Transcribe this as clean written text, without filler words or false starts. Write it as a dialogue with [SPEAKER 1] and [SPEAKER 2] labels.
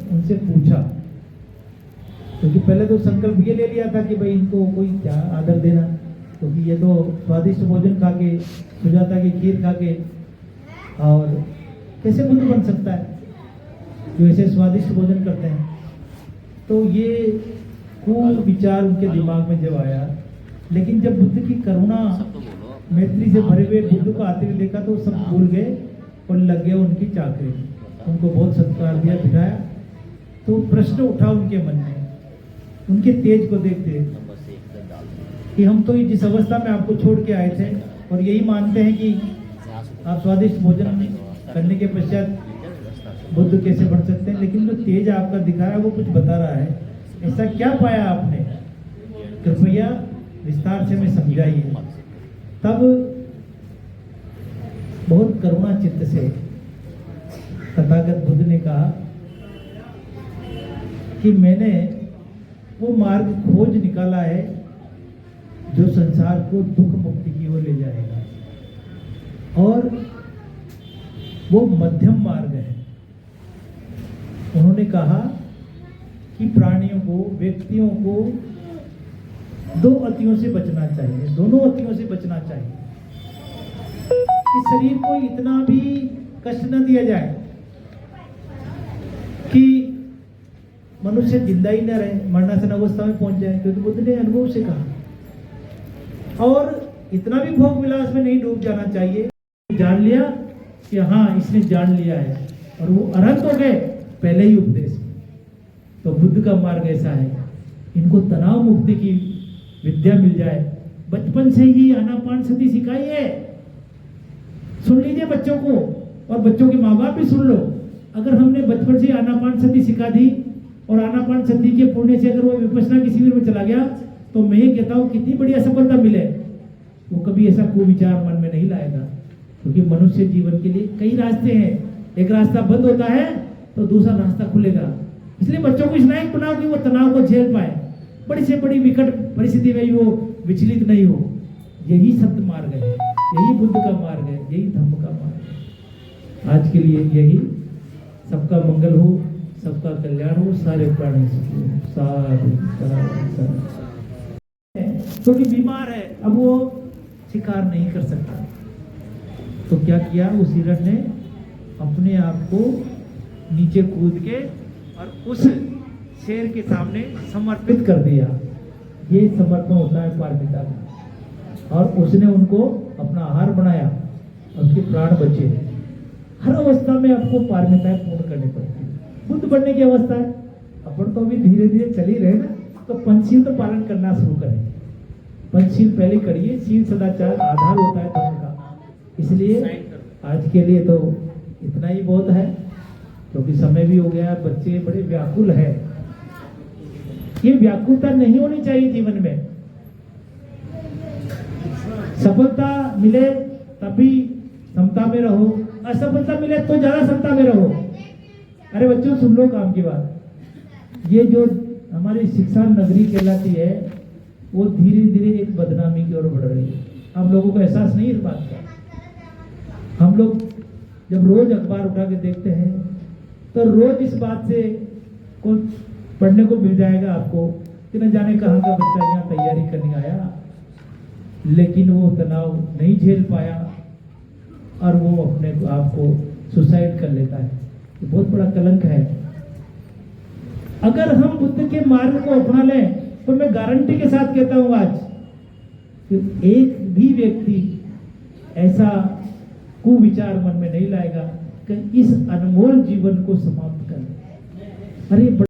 [SPEAKER 1] उनसे पूछा, क्योंकि पहले तो संकल्प ये ले लिया था कि भाई इनको कोई क्या आदर देना, क्योंकि ये तो स्वादिष्ट भोजन खा के, सुजाता की खीर खा के, और कैसे बुद्ध बन सकता है जो ऐसे स्वादिष्ट भोजन करते हैं। तो ये खूब विचार उनके दिमाग में जब आया, लेकिन जब बुद्ध की करुणा मैत्री से भरे हुए बुद्ध को आते हुए देखा तो सब भूल गए और लग गए उनकी चाकरी। उनको बहुत सत्कार दिया, बिठाया। तो प्रश्न उठा उनके मन में, उनके तेज को देखते कि हम तो जिस अवस्था में आपको छोड़ के आए थे और यही मानते हैं कि आप स्वादिष्ट भोजन करने के पश्चात बुद्ध कैसे बन सकते हैं, लेकिन जो तेज आपका दिखा रहा है वो कुछ बता रहा है। ऐसा क्या पाया आपने, कृपया विस्तार से हमें समझाइए। तब बहुत करुणा चित्त से तथागत बुद्ध ने कहा कि मैंने वो मार्ग खोज निकाला है जो संसार को दुख मुक्ति की ओर ले जाएगा, और वो मध्यम मार्ग है। उन्होंने कहा कि प्राणियों को, व्यक्तियों को दो अतियों से बचना चाहिए, दोनों अतियों से बचना चाहिए कि शरीर को इतना भी कष्ट न दिया जाए कि मनुष्य जिंदा ही न रहे, मरणासन अवस्था में पहुंच जाए, क्योंकि बुद्ध ने अनुभव से कहा। और इतना भी भोग विलास में नहीं डूब जाना चाहिए। जान लिया कि हाँ इसने जान लिया है और वो अरहंत हो गए पहले ही उपदेश में। तो बुद्ध का मार्ग ऐसा है, इनको तनाव मुक्ति की विद्या मिल जाए, बचपन से ही आनापान सती सिखाइए। सुन लीजिए बच्चों को, और बच्चों के माँ बाप भी सुन लो। अगर हमने बचपन से आनापान सती सिखा दी और आनापान सती के पुण्य से अगर वो विपश्यना के शिविर में चला गया, तो मैं ये कहता हूँ कितनी बड़ी सफलता मिले, वो कभी ऐसा कुविचार मन में नहीं लाएगा। क्योंकि मनुष्य जीवन के लिए कई रास्ते हैं, एक रास्ता बंद होता है तो दूसरा रास्ता खुलेगा। इसलिए बच्चों को इस लायक बनाओ कि वो तनाव को झेल पाए, बड़ी से बड़ी विकट परिस्थिति में वो विचलित नहीं हो। यही सत्य मार्ग है, यही बुद्ध का मार्ग है, यही धम्म का मार्ग है। आज के लिए यही। सबका मंगल हो, सबका कल्याण हो, सारे प्राणी सुखी हो। साधु साधु। क्योंकि बीमार है, अब वो शिकार नहीं कर सकता, तो क्या किया उस हिरण ने, अपने आप को नीचे कूद के और उस शेर के सामने समर्पित कर दिया। ये समर्पण होता है पारमिता का। और उसने उनको अपना आहार बनाया, उसके प्राण बचे। हर अवस्था में आपको पारमिताएं पूर्ण करनी पड़ती है। बुद्ध बनने की अवस्था है, अपन तो अभी धीरे धीरे चल ही रहे ना, तो पंचशील तो पालन करना शुरू करें। पंचशील पहले करिए, शील सदाचार आधार होता है धर्म का। इसलिए आज के लिए तो इतना ही बहुत है, क्योंकि समय भी हो गया, बच्चे बड़े व्याकुल है। ये व्याकुलता नहीं होनी चाहिए जीवन में। सफलता मिले तभी समता में रहो, असफलता मिले तो ज्यादा समता में रहो। अरे बच्चों सुन लो काम की बात। ये जो हमारी शिक्षा नगरी कहलाती है, वो धीरे धीरे एक बदनामी की ओर बढ़ रही है। हम लोगों को एहसास नहीं इस बात का। हम लोग जब रोज अखबार उठा के देखते हैं तो रोज इस बात से को पढ़ने को मिल जाएगा आपको कि न जाने कहाँ का बच्चा यहाँ तैयारी करने आया, लेकिन वो तनाव नहीं झेल पाया और वो अपने आप को सुसाइड कर लेता है। ये बहुत बड़ा कलंक है। अगर हम बुद्ध के मार्ग को अपना लें तो मैं गारंटी के साथ कहता हूं आज कि एक भी व्यक्ति ऐसा कुविचार मन में नहीं लाएगा कि इस अनमोल जीवन को समाप्त कर। अरे